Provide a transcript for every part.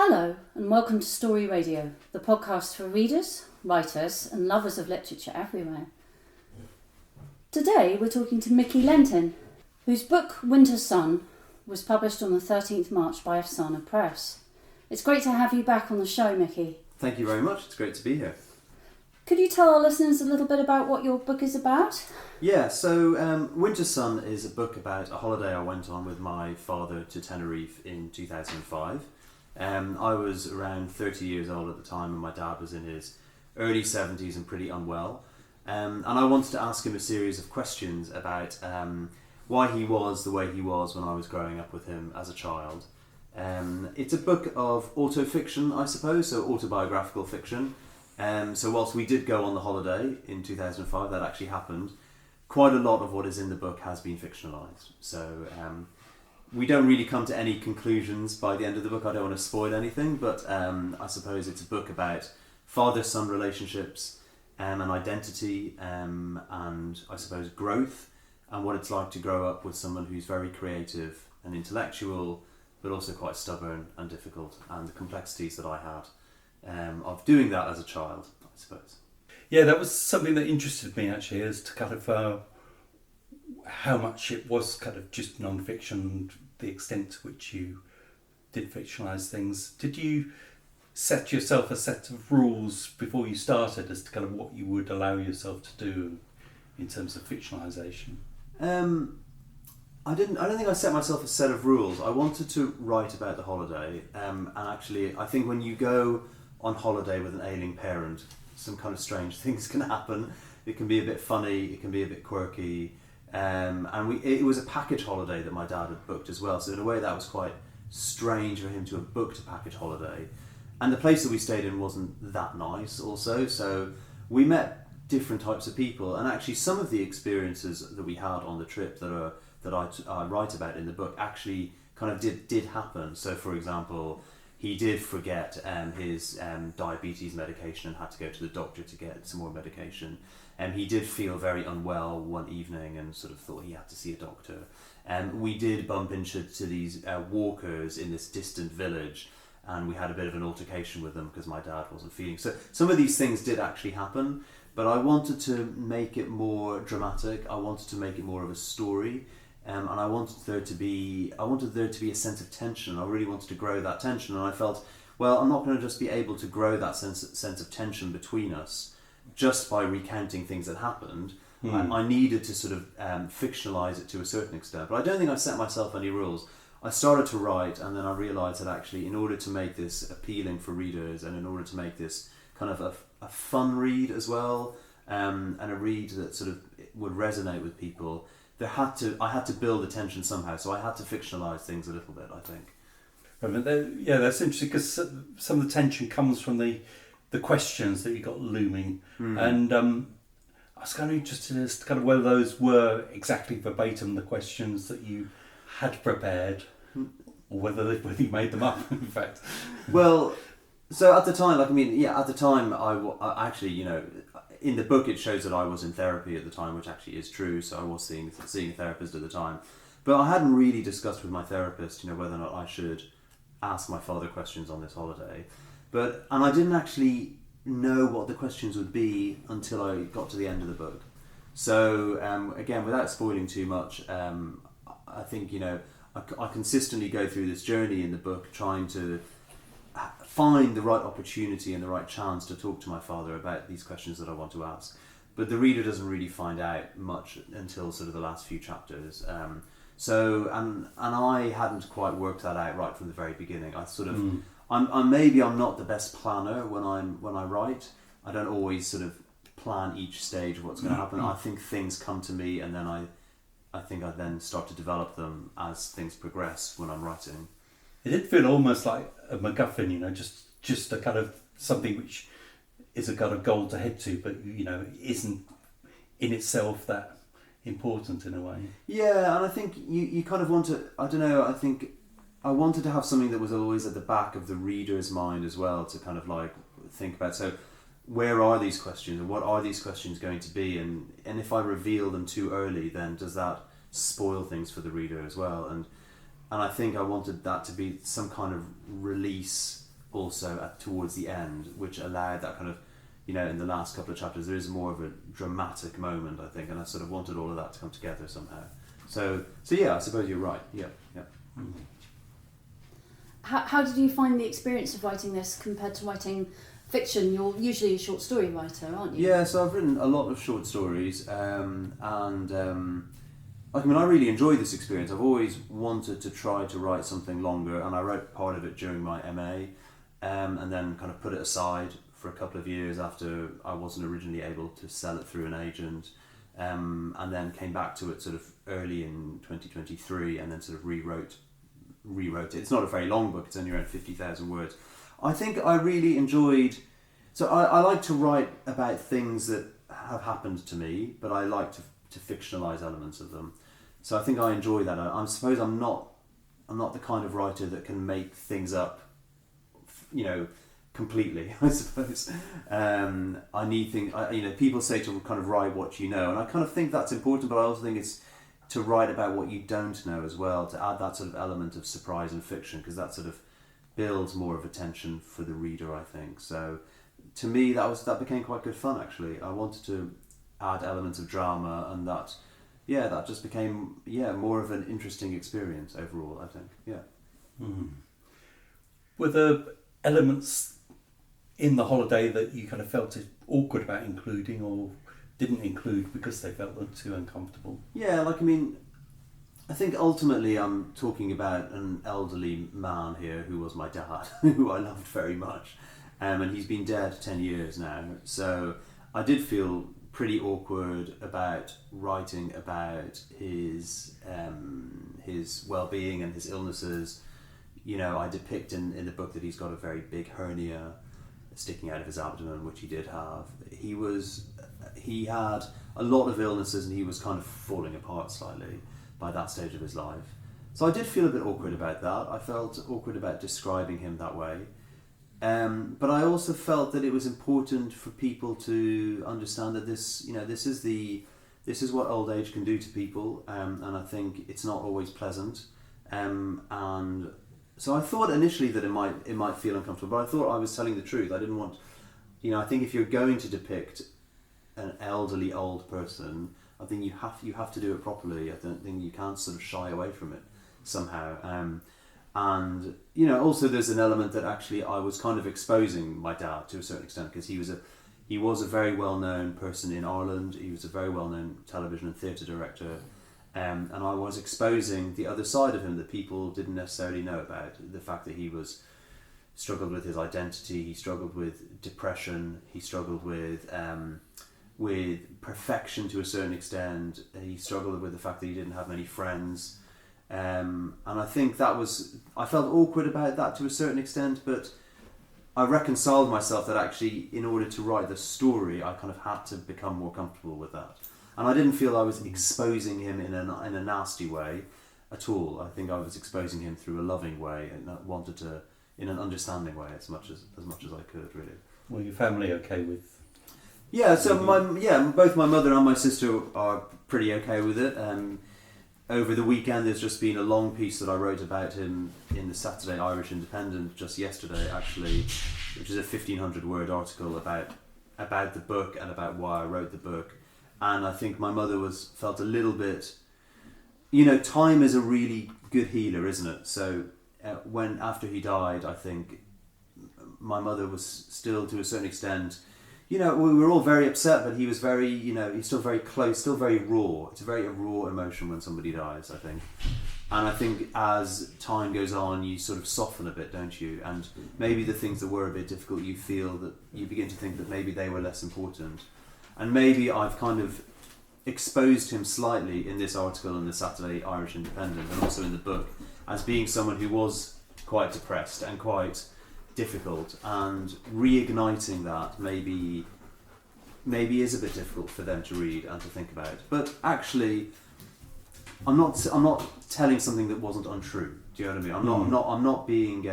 Hello and welcome to Story Radio, the podcast for readers, writers and lovers of literature everywhere. Today we're talking to Miki Lentin, whose book Winter Sun was published on the 13th March by Afsana Press. It's great to have you back on the show, Miki. Thank you very much, it's great to be here. Could you tell our listeners a little bit about what your book is about? Yeah, so Winter Sun is a book about a holiday I went on with my father to Tenerife in 2005. I was around 30 years old at the time and my dad was in his early 70s and pretty unwell. And I wanted to ask him a series of questions about why he was the way he was when I was growing up with him as a child. It's a book of autofiction, I suppose, so autobiographical fiction. So whilst we did go on the holiday in 2005, that actually happened, quite a lot of what is in the book has been fictionalised. So we don't really come to any conclusions by the end of the book. I don't want to spoil anything, but I suppose it's a book about father-son relationships and identity and I suppose growth and what it's like to grow up with someone who's very creative and intellectual, but also quite stubborn and difficult, and the complexities that I had of doing that as a child, I suppose. Yeah, that was something that interested me actually, as to kind of how much it was kind of just non-fiction, the extent to which you did fictionalise things. Did you set yourself a set of rules before you started as to kind of what you would allow yourself to do in terms of fictionalisation? I don't think I set myself a set of rules. I wanted to write about the holiday, and actually I think when you go on holiday with an ailing parent, some kind of strange things can happen. It can be a bit funny, it can be a bit quirky, and it was a package holiday that my dad had booked as well, so in a way that was quite strange for him to have booked a package holiday. And the place that we stayed in wasn't that nice also, so we met different types of people, and actually some of the experiences that we had on the trip that I write about in the book actually kind of did happen. So for example, he did forget his diabetes medication and had to go to the doctor to get some more medication. He did feel very unwell one evening and sort of thought he had to see a doctor. We did bump into these walkers in this distant village, and we had a bit of an altercation with them because my dad wasn't feeling. So some of these things did actually happen, but I wanted to make it more dramatic. I wanted to make it more of a story. And I wanted there to be a sense of tension. I really wanted to grow that tension, and I felt, well, I'm not going to just be able to grow that sense of tension between us just by recounting things that happened. I needed to sort of fictionalise it to a certain extent, but I don't think I set myself any rules. I started to write, and then I realised that actually, in order to make this appealing for readers, and in order to make this kind of a fun read as well, and a read that sort of would resonate with people, I had to build the tension somehow, so I had to fictionalise things a little bit, I think. Yeah, that's interesting, because some of the tension comes from the questions that you got looming, and I was kind of interested as to kind of whether those were exactly verbatim the questions that you had prepared, or whether you made them up, in fact. Well, so at the time, I actually, in the book it shows that I was in therapy at the time, which actually is true, so I was seeing a therapist at the time. But I hadn't really discussed with my therapist, whether or not I should ask my father questions on this holiday. And I didn't actually know what the questions would be until I got to the end of the book. So again, without spoiling too much, I think, I consistently go through this journey in the book trying to find the right opportunity and the right chance to talk to my father about these questions that I want to ask. But the reader doesn't really find out much until sort of the last few chapters. And I hadn't quite worked that out right from the very beginning. I sort of, I'm not the best planner when I write. I don't always sort of plan each stage of what's going to happen. I think things come to me, and then I think I then start to develop them as things progress when I'm writing. It did feel almost like a MacGuffin, just a kind of something which is a kind of goal to head to, but isn't in itself that important in a way. Yeah, and I think you kind of want to, I don't know, I think I wanted to have something that was always at the back of the reader's mind as well, to kind of like think about, so where are these questions, and what are these questions going to be, and if I reveal them too early, then does that spoil things for the reader as well? And I think I wanted that to be some kind of release also towards the end, which allowed that kind of, in the last couple of chapters, there is more of a dramatic moment, I think, and I sort of wanted all of that to come together somehow. So yeah, I suppose you're right. Yeah. Mm. How did you find the experience of writing this compared to writing fiction? You're usually a short story writer, aren't you? Yeah, so I've written a lot of short stories, I really enjoyed this experience. I've always wanted to try to write something longer, and I wrote part of it during my MA, and then kind of put it aside for a couple of years after I wasn't originally able to sell it through an agent, and then came back to it sort of early in 2023, and then sort of rewrote it. It's not a very long book, it's only around 50,000 words. I think I really enjoyed, so I like to write about things that have happened to me, but I like to fictionalise elements of them. So I think I enjoy that. I suppose I'm not the kind of writer that can make things up, completely, I suppose. I need things, people say to kind of write what you know, and I kind of think that's important, but I also think it's to write about what you don't know as well, to add that sort of element of surprise and fiction, because that sort of builds more of a tension for the reader, I think. So to me, that became quite good fun, actually. I wanted to add elements of drama, and that just became more of an interesting experience overall, I think. Were there elements in the holiday that you kind of felt it awkward about including, or didn't include because they felt too uncomfortable? Yeah, I think ultimately I'm talking about an elderly man here who was my dad, who I loved very much, and he's been dead 10 years now. So I did feel pretty awkward about writing about his well-being and his illnesses. I depict in the book that he's got a very big hernia sticking out of his abdomen, which he did have. He had a lot of illnesses, and he was kind of falling apart slightly by that stage of his life. So I did feel a bit awkward about that. I felt awkward about describing him that way. But I also felt that it was important for people to understand that this is what old age can do to people, and I think it's not always pleasant. And so I thought initially that it might feel uncomfortable, but I thought I was telling the truth. I didn't want, I think if you're going to depict an elderly old person, I think you have to do it properly. I don't think you can't sort of shy away from it somehow. And also there's an element that actually I was kind of exposing my dad to a certain extent, because he was a very well-known person in Ireland. He was a very well-known television and theatre director, and I was exposing the other side of him that people didn't necessarily know about. The fact that he struggled with his identity, he struggled with depression, he struggled with perfection to a certain extent. He struggled with the fact that he didn't have many friends. And I think I felt awkward about that to a certain extent, but I reconciled myself that actually in order to write the story I kind of had to become more comfortable with that. And I didn't feel I was exposing him in a nasty way at all. I think I was exposing him through a loving way, and I wanted to, in an understanding way, as much as I could, really. Were your family okay with? Yeah, so both my mother and my sister are pretty okay with it. Over the weekend, there's just been a long piece that I wrote about him in the Saturday Irish Independent just yesterday, actually, which is a 1,500-word article about the book and about why I wrote the book. And I think my mother felt a little bit, time is a really good healer, isn't it? So after he died, I think my mother was still, to a certain extent, we were all very upset, but he was very, he's still very close, still very raw. It's a very raw emotion when somebody dies, I think. And I think as time goes on, you sort of soften a bit, don't you? And maybe the things that were a bit difficult, you feel that you begin to think that maybe they were less important. And maybe I've kind of exposed him slightly in this article in the Saturday Irish Independent, and also in the book, as being someone who was quite depressed and quite difficult, and reigniting that maybe is a bit difficult for them to read and to think about. But actually, I'm not telling something that wasn't untrue. Do you know what I mean? I'm not being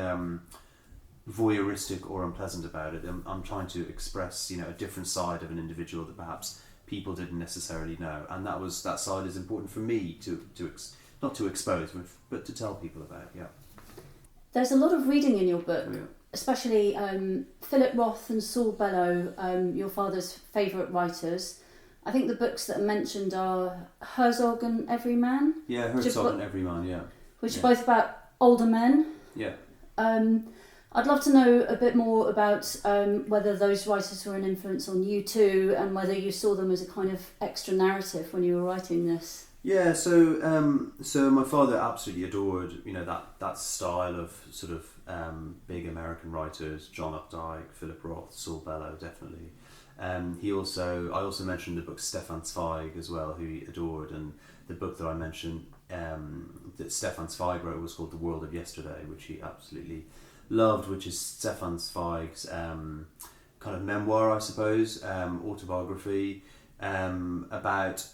voyeuristic or unpleasant about it. I'm trying to express a different side of an individual that perhaps people didn't necessarily know, and that side is important for me to not to expose, but to tell people about. Yeah. There's a lot of reading in your book, Yeah. especially Philip Roth and Saul Bellow, your father's favourite writers. I think the books that are mentioned are Herzog and Everyman. Yeah, Herzog and Everyman, yeah. Which are both about older men. Yeah. I'd love to know a bit more about whether those writers were an influence on you too, and whether you saw them as a kind of extra narrative when you were writing this. Yeah, so my father absolutely adored, that style of sort of big American writers, John Updike, Philip Roth, Saul Bellow, definitely. I also mentioned the book Stefan Zweig as well, who he adored, and the book that I mentioned that Stefan Zweig wrote was called The World of Yesterday, which he absolutely loved, which is Stefan Zweig's kind of memoir, I suppose, autobiography, about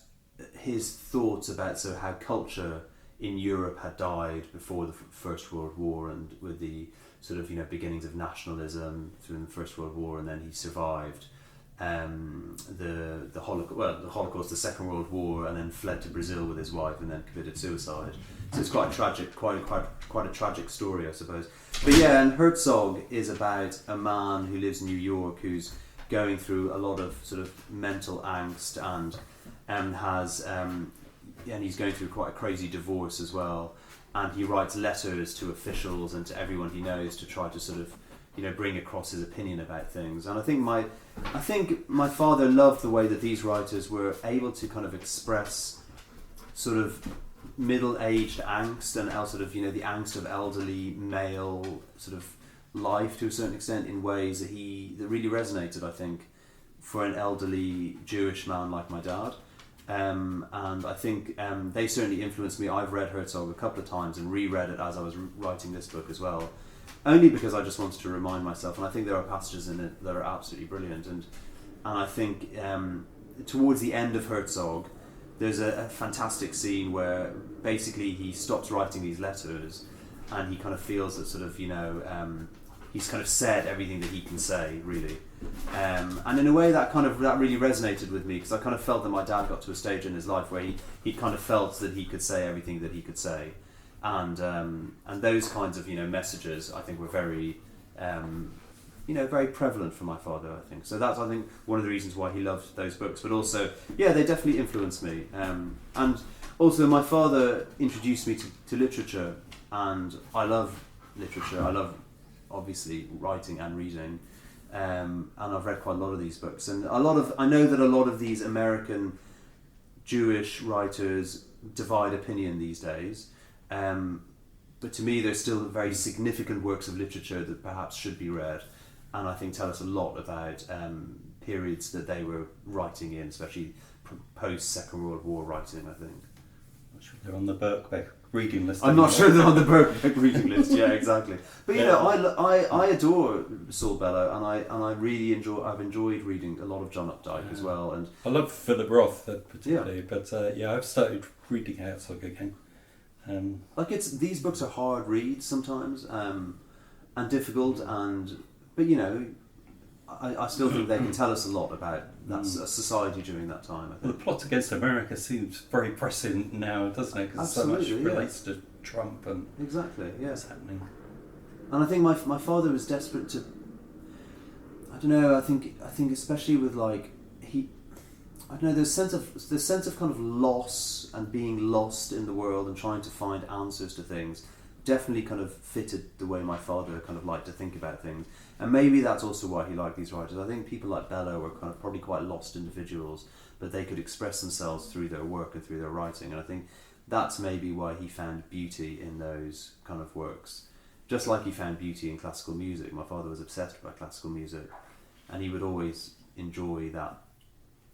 his thoughts about how culture in Europe had died before the First World War, and with the sort of beginnings of nationalism through the First World War, and then he survived the Holocaust, the Second World War, and then fled to Brazil with his wife, and then committed suicide. So it's quite tragic, quite a tragic story, I suppose. But yeah, and Herzog is about a man who lives in New York who's going through a lot of sort of mental angst, and he's going through quite a crazy divorce as well, and he writes letters to officials and to everyone he knows to try to sort of bring across his opinion about things. And I think my father loved the way that these writers were able to kind of express sort of middle-aged angst, and sort of the angst of elderly male sort of life to a certain extent, in ways that really resonated, I think, for an elderly Jewish man like my dad. And I think they certainly influenced me. I've read Herzog a couple of times and reread it as I was writing this book as well, only because I just wanted to remind myself. And I think there are passages in it that are absolutely brilliant. And I think towards the end of Herzog, there's a fantastic scene where basically he stops writing these letters, and he kind of feels that sort of he's kind of said everything that he can say, really. And in a way that really resonated with me, because I kind of felt that my dad got to a stage in his life where he kind of felt that he could say everything that he could say, and those kinds of messages I think were very very prevalent for my father, I think. So that's, I think, one of the reasons why he loved those books. But also, yeah, they definitely influenced me. And also my father introduced me to literature, and I love literature. I love, obviously, writing and reading. And I've read quite a lot of these books, and I know that a lot of these American Jewish writers divide opinion these days, but to me they're still very significant works of literature that perhaps should be read, and I think tell us a lot about periods that they were writing in, especially post Second World War writing, I think. I'm not sure they're on the Birkbeck reading list. I'm not sure they're on the Birkbeck reading list. Yeah, exactly. But I adore Saul Bellow, and I really I've enjoyed reading a lot of John Updike as well. And I love Philip Roth particularly, but I've started reading Herzog again. These books are hard reads sometimes, and difficult, but I still think they can tell us a lot about that society during that time, I think. Well, the plot against America seems very prescient now, doesn't it? Because so much relates to Trump and exactly, yeah, what's happening. And I think my father was desperate to. I don't know. I think especially with there's sense of kind of loss and being lost in the world and trying to find answers to things. Definitely kind of fitted the way my father kind of liked to think about things. And maybe that's also why he liked these writers. I think people like Bellow were kind of probably quite lost individuals, but they could express themselves through their work and through their writing. And I think that's maybe why he found beauty in those kind of works. Just like he found beauty in classical music. My father was obsessed by classical music, and he would always enjoy that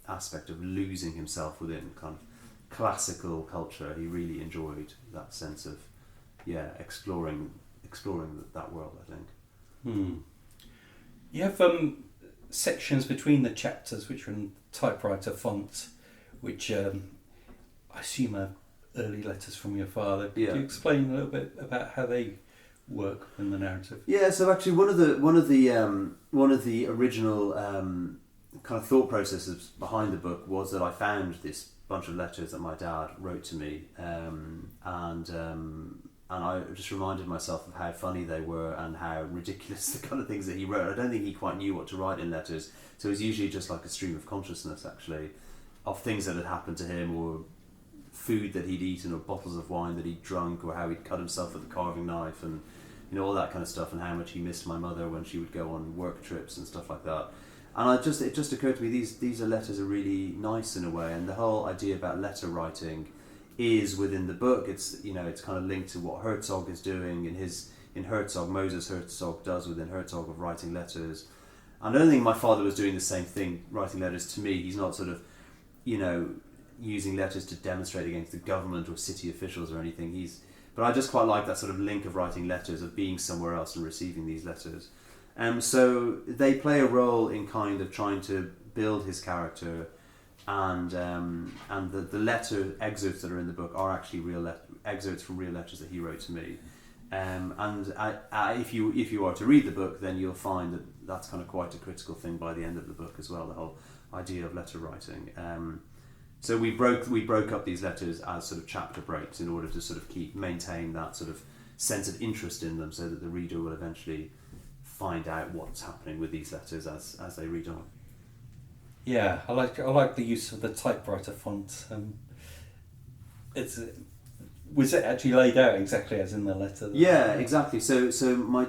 aspect of losing himself within kind of classical culture. He really enjoyed that sense of exploring that world, I think. You have sections between the chapters which are in typewriter font, which I assume are early letters from your father. Could you explain a little bit about how they work in the narrative? Yeah, so actually one of the original kind of thought processes behind the book was that I found this bunch of letters that my dad wrote to me, and I just reminded myself of how funny they were and how ridiculous the kind of things that he wrote. I don't think he quite knew what to write in letters, so it was usually just like a stream of consciousness, actually, of things that had happened to him, or food that he'd eaten, or bottles of wine that he'd drunk, or how he'd cut himself with a carving knife, and all that kind of stuff, and how much he missed my mother when she would go on work trips and stuff like that. And it just occurred to me, these are letters are really nice in a way, and the whole idea about letter writing is within the book. It's it's kind of linked to what Herzog is doing in Herzog. Moses Herzog does within Herzog, of writing letters. And I don't think my father was doing the same thing, writing letters to me. He's not sort of using letters to demonstrate against the government or city officials or anything. But I just quite like that sort of link of writing letters, of being somewhere else and receiving these letters. So they play a role in kind of trying to build his character, and the letter excerpts that are in the book are actually real excerpts from real letters that he wrote to me. And if you are to read the book, then you'll find that that's kind of quite a critical thing by the end of the book as well, the whole idea of letter writing. So we broke up these letters as sort of chapter breaks in order to sort of maintain that sort of sense of interest in them, so that the reader will eventually find out what's happening with these letters as they read on. Yeah, I like the use of the typewriter font. Was it actually laid out exactly as in the letter? Yeah, exactly. So my,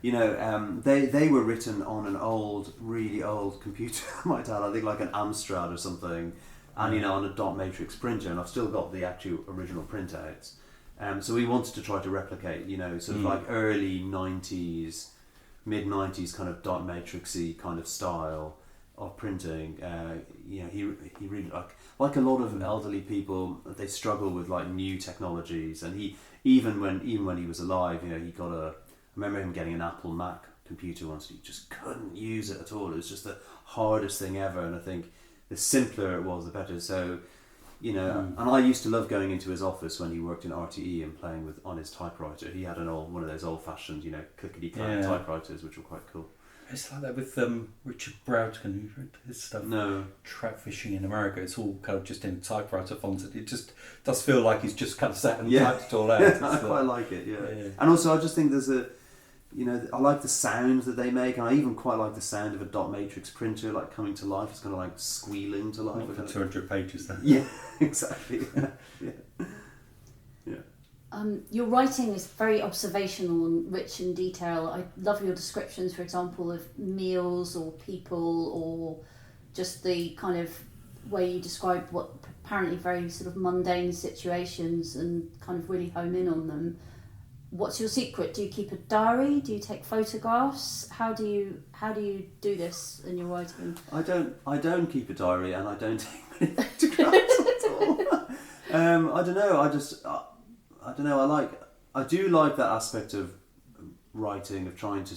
they were written on an really old computer. My dad, I think like an Amstrad or something, and on a dot matrix printer, and I've still got the actual original printouts. So we wanted to try to replicate, sort of like early 90s, mid 90s kind of dot matrixy kind of style of printing. He really like a lot of elderly people, they struggle with like new technologies, and he even when he was alive, he got I remember him getting an Apple Mac computer once, and he just couldn't use it at all. It was just the hardest thing ever, and I think the simpler it was, the better. So and I used to love going into his office when he worked in RTE and playing on his typewriter. He had one of those old-fashioned, clickety-clack typewriters, which were quite cool. It's like that with Richard Broughton, who wrote his stuff. No. Trout fishing in America. It's all kind of just in typewriter font. It just does feel like he's just kind of sat and typed it all out. I quite like it, yeah. And also I just think there's I like the sounds that they make, and I even quite like the sound of a dot matrix printer like coming to life. It's kind of like squealing to life. Not for 200 pages then. Yeah, exactly. Yeah. Your writing is very observational and rich in detail. I love your descriptions, for example, of meals or people, or just the kind of way you describe what apparently very sort of mundane situations and kind of really home in on them. What's your secret? Do you keep a diary? Do you take photographs? How do you do this in your writing? I don't keep a diary, and I don't take many photographs at all. I don't know. I don't know. I do like that aspect of writing, of trying to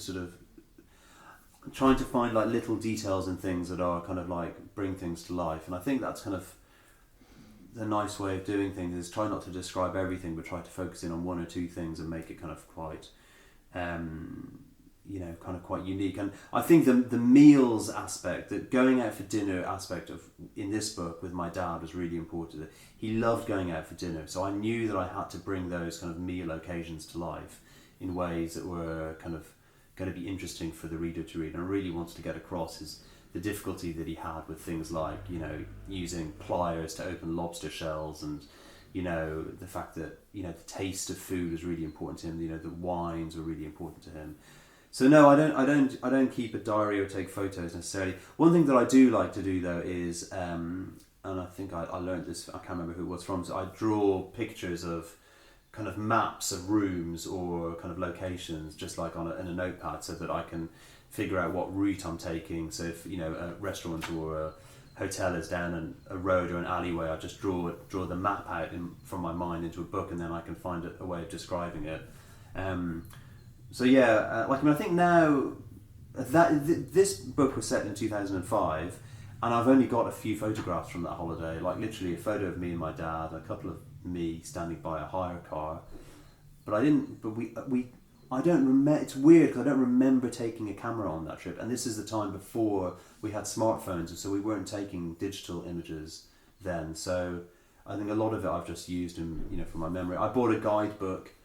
find like little details in things that are kind of like bring things to life, and I think that's kind of the nice way of doing things, is try not to describe everything, but try to focus in on one or two things and make it kind of quite, kind of quite unique. And I think the meals aspect, that going out for dinner aspect of in this book with my dad was really important. He loved going out for dinner, so I knew that I had to bring those kind of meal occasions to life in ways that were kind of going to be interesting for the reader to read. And I really wanted to get across the difficulty that he had with things like, using pliers to open lobster shells, and the fact that the taste of food was really important to him. The wines were really important to him. So no, I don't keep a diary or take photos necessarily. One thing that I do like to do though is, and I think I learned this, I can't remember who it was from, so I draw pictures of kind of maps of rooms or kind of locations, just like in a notepad, so that I can figure out what route I'm taking. So if a restaurant or a hotel is down a road or an alleyway, I just draw the map out from my mind into a book, and then I can find a way of describing it. I think now that this book was set in 2005, and I've only got a few photographs from that holiday, like literally a photo of me and my dad, a couple of me standing by a hire car, but I don't remember. It's weird because I don't remember taking a camera on that trip, and this is the time before we had smartphones, and so we weren't taking digital images then. So I think a lot of it I've just used from my memory. I bought a guidebook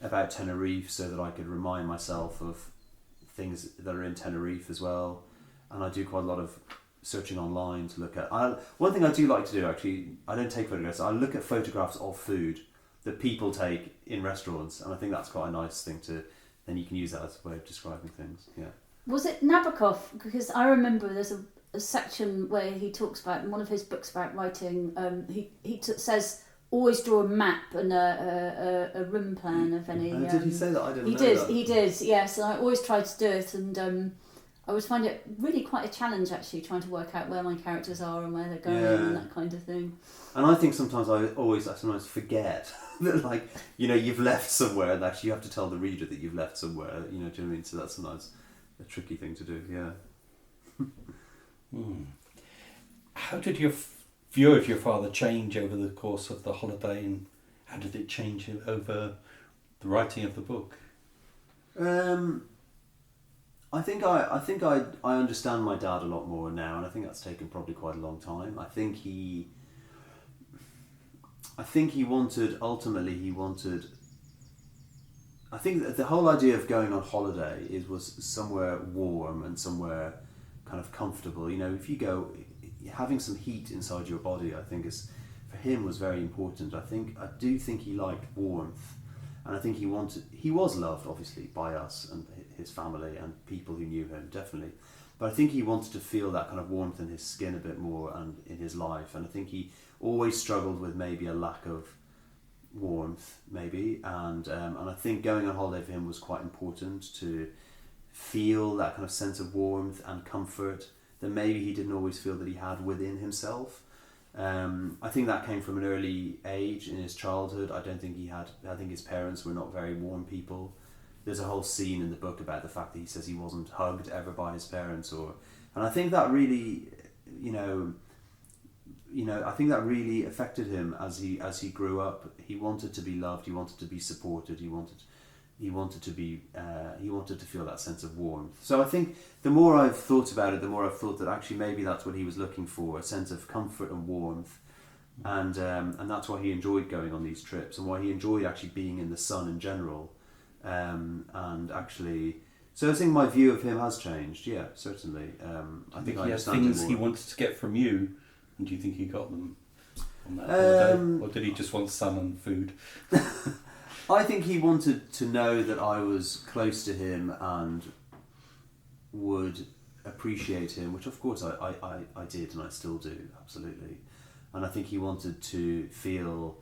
about Tenerife so that I could remind myself of things that are in Tenerife as well. And I do quite a lot of searching online to look at. One thing I do like to do, actually, I don't take photographs, I look at photographs of food that people take in restaurants, and I think that's quite a nice thing to, then you can use that as a way of describing things, yeah. Was it Nabokov? Because I remember there's a section where he talks about, in one of his books about writing, he says, always draw a map and a room plan of any... did he say that? I didn't know that. He did, yes. And I always tried to do it, and I always find it really quite a challenge, actually, trying to work out where my characters are and where they're going and that kind of thing. And I think sometimes I sometimes forget that, like, you know, you've left somewhere, and actually you have to tell the reader that you've left somewhere, you know, do you know what I mean? So that's sometimes a tricky thing to do, yeah. How did your view of your father change over the course of the holiday, and how did it change over the writing of the book? I think I understand my dad a lot more now, and I think that's taken probably quite a long time. I think he wanted I think that the whole idea of going on holiday was somewhere warm and somewhere kind of comfortable. You know, if you go, having some heat inside your body, I think for him was very important. I do think he liked warmth, and I think he was loved, obviously, by us and his family and people who knew him, definitely. But I think he wanted to feel that kind of warmth in his skin a bit more and in his life. And I think he always struggled with maybe a lack of warmth, maybe. And I think going on holiday for him was quite important, to feel that kind of sense of warmth and comfort that maybe he didn't always feel that he had within himself. I think that came from an early age in his childhood. I think his parents were not very warm people. There's a whole scene in the book about the fact that he says he wasn't hugged ever by his parents, and I think that really, I think that really affected him as he grew up. He wanted to be loved. He wanted to be supported. He wanted to feel that sense of warmth. So I think the more I've thought about it, the more I've thought that actually maybe that's what he was looking for, a sense of comfort and warmth. And that's why he enjoyed going on these trips, and why he enjoyed actually being in the sun in general. And actually, so I think my view of him has changed. Yeah, certainly. I think I he has understand things he wanted to get from you, and do you think he got them on that holiday, or did he just want sun and food? I think he wanted to know that I was close to him and would appreciate him, which of course I did, and I still do, absolutely. And I think he wanted to feel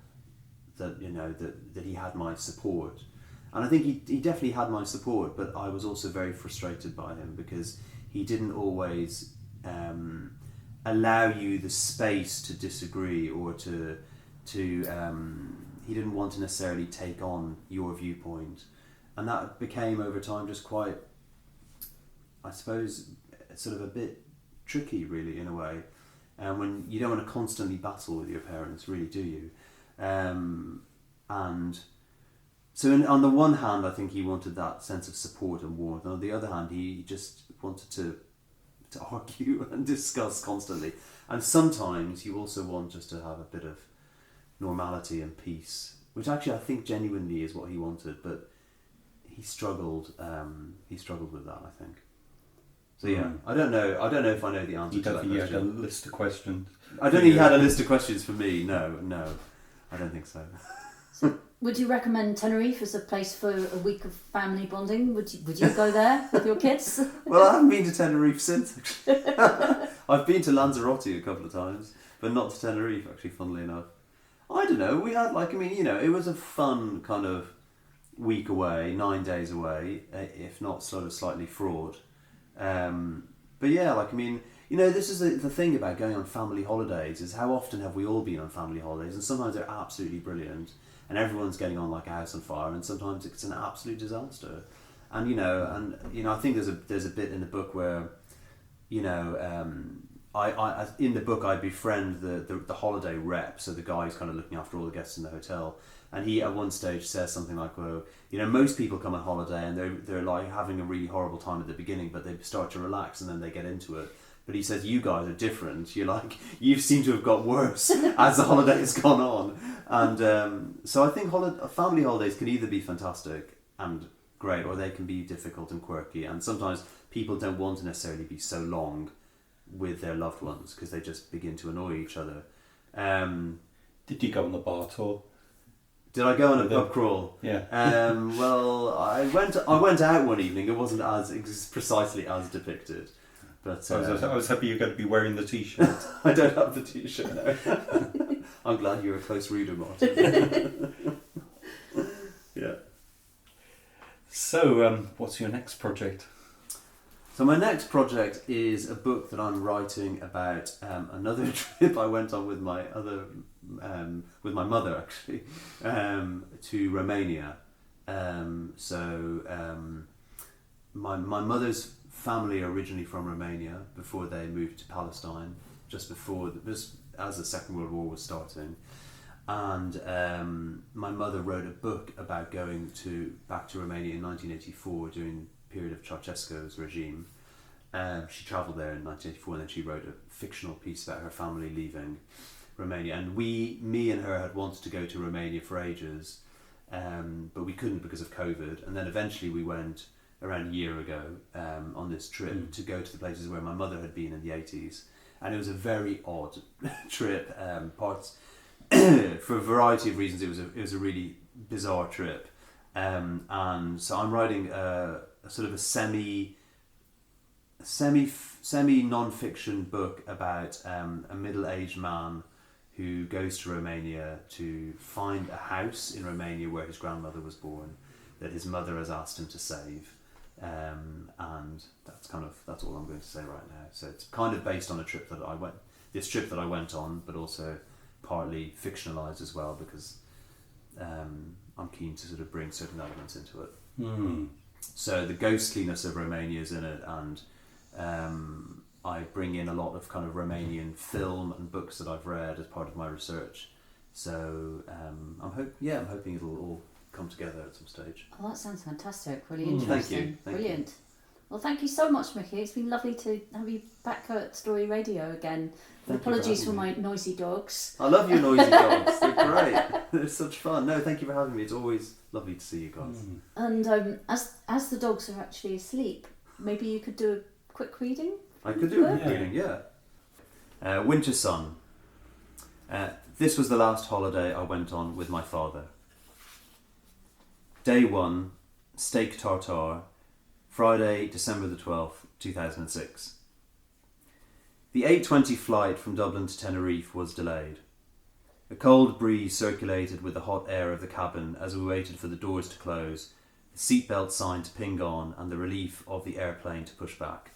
that, that he had my support. And I think he definitely had my support, but I was also very frustrated by him because he didn't always allow you the space to disagree, or he didn't want to necessarily take on your viewpoint. And that became over time just quite, I suppose, sort of a bit tricky, really, in a way. And when you don't want to constantly battle with your parents, really, do you? And so on the one hand, I think he wanted that sense of support and warmth. And on the other hand, he just wanted to argue and discuss constantly. And sometimes you also want just to have a bit of normality and peace, which actually I think genuinely is what he wanted, but he struggled with that, I think. So yeah, I don't know if I know the answer to that question. You had a list of questions? I don't think he had a list of questions for me. No, I don't think so. Would you recommend Tenerife as a place for a week of family bonding? Would you go there with your kids? Well, I haven't been to Tenerife since, actually. I've been to Lanzarote a couple of times, but not to Tenerife, actually, funnily enough. I don't know, we had it was a fun kind of week away, 9 days away, if not sort of slightly fraught. But yeah, this is the thing about going on family holidays, is how often have we all been on family holidays, and sometimes they're absolutely brilliant and everyone's getting on like a house on fire, and sometimes it's an absolute disaster. And I think there's a bit in the book where I in the book I befriend the holiday rep, so the guy who's kind of looking after all the guests in the hotel, and he at one stage says something like, well, most people come on holiday and they're like having a really horrible time at the beginning, but they start to relax and then they get into it. But he says, you guys are different. You seem to have got worse as the holiday has gone on. And so I think family holidays can either be fantastic and great, or they can be difficult and quirky. And sometimes people don't want to necessarily be so long with their loved ones because they just begin to annoy each other. Did you go on the bar tour? Did I go on a pub crawl? Yeah. Well, I went out one evening. It wasn't precisely as depicted. But I was happy you're going to be wearing the t-shirt. I don't have the t-shirt now. I'm glad you're a close reader, Martin. Yeah. So, what's your next project? So my next project is a book that I'm writing about another trip I went on with my mother actually to Romania. My mother's family are originally from Romania before they moved to Palestine, just as the Second World War was starting. And my mother wrote a book about going back to Romania in 1984 during the period of Ceausescu's regime. She travelled there in 1984 and then she wrote a fictional piece about her family leaving Romania. And me and her had wanted to go to Romania for ages, but we couldn't because of COVID. And then eventually we went around a year ago on this trip to go to the places where my mother had been in the 80s. And it was a very odd trip, for a variety of reasons. It was a really bizarre trip, and so I'm writing a sort of a semi non-fiction book about a middle-aged man who goes to Romania to find a house in Romania where his grandmother was born that his mother has asked him to save, and that's all I'm going to say right now. So it's kind of based on a trip that I went on, but also partly fictionalized as well because I'm keen to sort of bring certain elements into it. So the ghostliness of Romania is in it, and I bring in a lot of kind of Romanian film and books that I've read as part of my research. So I'm hoping it'll all come together at some stage. Oh, that sounds fantastic. Really interesting. Thank you. Brilliant. Well, thank you so much, Miki. It's been lovely to have you back at Story Radio again. Apologies for my noisy dogs. I love your noisy dogs. They're great. They're such fun. No, thank you for having me. It's always lovely to see you guys. And as the dogs are actually asleep, maybe you could do a quick reading? I could do a quick reading, yeah. Winter Sun. This was the last holiday I went on with my father. Day 1, steak tartare, Friday, December the 12th, 2006. The 8:20 flight from Dublin to Tenerife was delayed. A cold breeze circulated with the hot air of the cabin as we waited for the doors to close, the seatbelt sign to ping on, and the relief of the airplane to push back.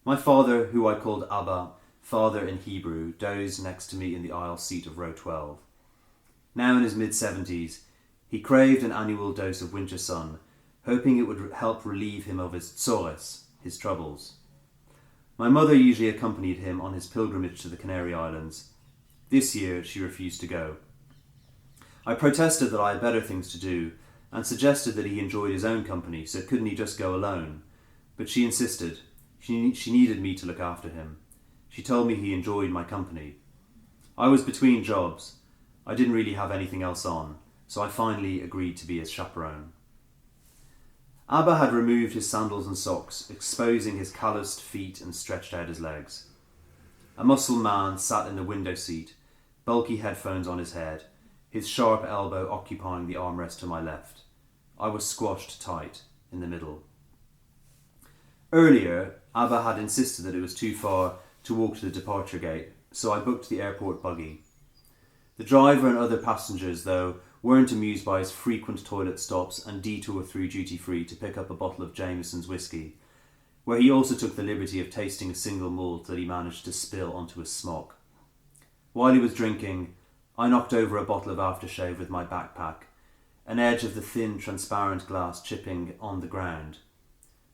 My father, who I called Abba, father in Hebrew, dozed next to me in the aisle seat of row 12. Now in his mid-70s, he craved an annual dose of winter sun, hoping it would help relieve him of his tzores, his troubles. My mother usually accompanied him on his pilgrimage to the Canary Islands. This year she refused to go. I protested that I had better things to do, and suggested that he enjoyed his own company, so couldn't he just go alone? But she insisted. She needed me to look after him. She told me he enjoyed my company. I was between jobs. I didn't really have anything else on, so I finally agreed to be his chaperone. Abba had removed his sandals and socks, exposing his calloused feet and stretched out his legs. A muscle man sat in the window seat, bulky headphones on his head, his sharp elbow occupying the armrest to my left. I was squashed tight in the middle. Earlier, Abba had insisted that it was too far to walk to the departure gate, so I booked the airport buggy. The driver and other passengers, though, weren't amused by his frequent toilet stops and detour through duty-free to pick up a bottle of Jameson's whiskey, where he also took the liberty of tasting a single malt that he managed to spill onto his smock. While he was drinking, I knocked over a bottle of aftershave with my backpack, an edge of the thin, transparent glass chipping on the ground.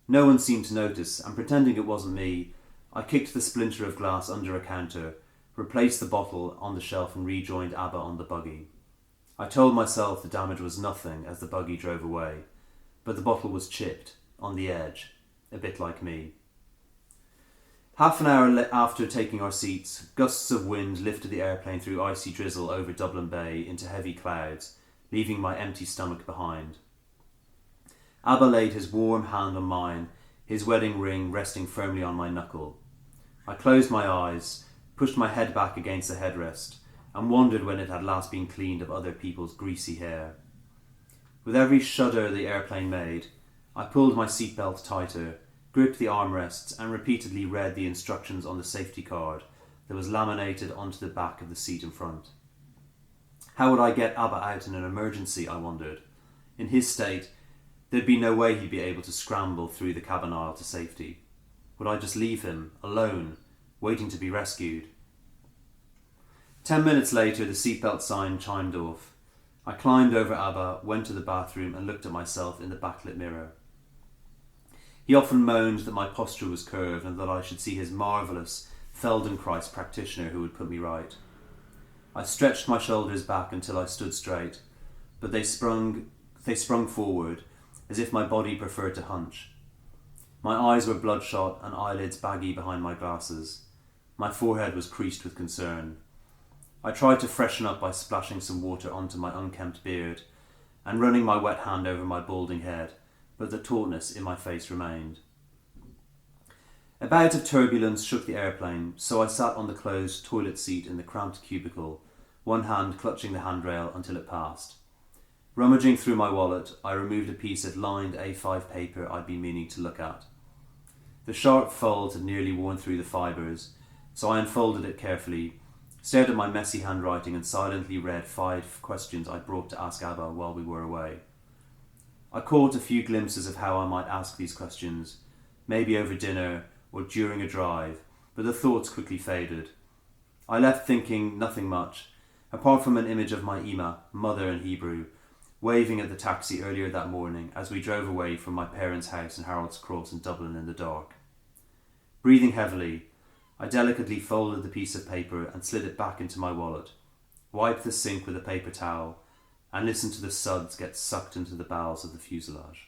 No one seemed to notice, and pretending it wasn't me, I kicked the splinter of glass under a counter, replaced the bottle on the shelf and rejoined Abba on the buggy. I told myself the damage was nothing as the buggy drove away, but the bottle was chipped, on the edge, a bit like me. Half an hour after taking our seats, gusts of wind lifted the airplane through icy drizzle over Dublin Bay into heavy clouds, leaving my empty stomach behind. Abba laid his warm hand on mine, his wedding ring resting firmly on my knuckle. I closed my eyes, pushed my head back against the headrest, and wondered when it had last been cleaned of other people's greasy hair. With every shudder the airplane made, I pulled my seatbelt tighter, gripped the armrests, and repeatedly read the instructions on the safety card that was laminated onto the back of the seat in front. How would I get Abba out in an emergency, I wondered. In his state, there'd be no way he'd be able to scramble through the cabin aisle to safety. Would I just leave him, alone, waiting to be rescued? 10 minutes later, the seatbelt sign chimed off. I climbed over Abba, went to the bathroom, and looked at myself in the backlit mirror. He often moaned that my posture was curved and that I should see his marvellous Feldenkrais practitioner who would put me right. I stretched my shoulders back until I stood straight, but they sprung forward, as if my body preferred to hunch. My eyes were bloodshot and eyelids baggy behind my glasses. My forehead was creased with concern. I tried to freshen up by splashing some water onto my unkempt beard and running my wet hand over my balding head, but the tautness in my face remained. A bout of turbulence shook the airplane, so I sat on the closed toilet seat in the cramped cubicle, one hand clutching the handrail until it passed. Rummaging through my wallet, I removed a piece of lined A5 paper I'd been meaning to look at. The sharp folds had nearly worn through the fibres, so I unfolded it carefully, stared at my messy handwriting and silently read 5 questions I'd brought to ask Abba while we were away. I caught a few glimpses of how I might ask these questions, maybe over dinner or during a drive, but the thoughts quickly faded. I left thinking nothing much, apart from an image of my Ima, mother in Hebrew, waving at the taxi earlier that morning as we drove away from my parents' house in Harold's Cross in Dublin in the dark. Breathing heavily, I delicately folded the piece of paper and slid it back into my wallet, wiped the sink with a paper towel, and listened to the suds get sucked into the bowels of the fuselage.